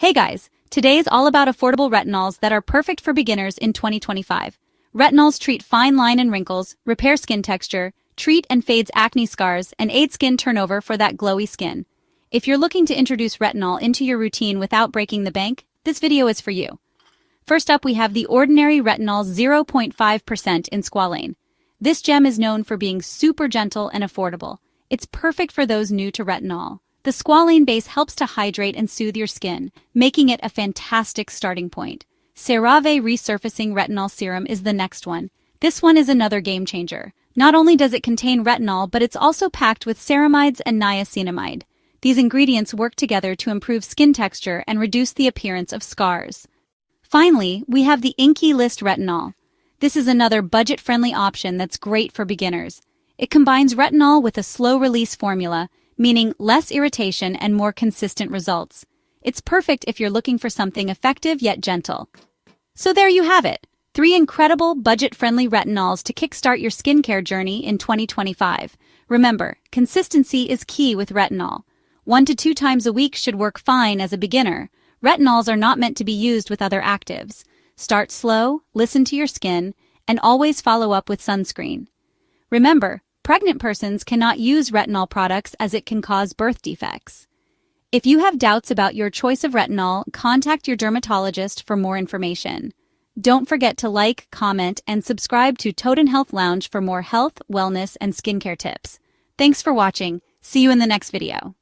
Hey guys, today is all about affordable retinols that are perfect for beginners in 2025. Retinols treat fine line and wrinkles, repair skin texture, treat and fades acne scars, and aid skin turnover for that glowy skin. If you're looking to introduce retinol into your routine without breaking the bank, this video is for you. First up, we have the ordinary retinol 0.5% in squalane. This gem is known for being super gentle and affordable. It's perfect for those new to retinol. The squalane base helps to hydrate and soothe your skin, making it a fantastic starting point. CeraVe Resurfacing Retinol Serum is the next one. This one is another game changer. Not only does it contain retinol, but it's also packed with ceramides and niacinamide. These ingredients work together to improve skin texture and reduce the appearance of scars. Finally, we have the Inky List Retinol. This is another budget-friendly option that's great for beginners. It combines retinol with a slow-release formula, meaning less irritation and more consistent results. It's perfect if you're looking for something effective yet gentle. So there you have it, 3 incredible budget-friendly retinols to kickstart your skincare journey in 2025. Remember, consistency is key with retinol. 1 to 2 times a week should work fine as a beginner. Retinols are not meant to be used with other actives. Start slow, listen to your skin, and always follow up with sunscreen. Remember, pregnant persons cannot use retinol products as it can cause birth defects. If you have doubts about your choice of retinol, contact your dermatologist for more information. Don't forget to like, comment, and subscribe to TodunHealthLounge for more health, wellness, and skincare tips. Thanks for watching. See you in the next video.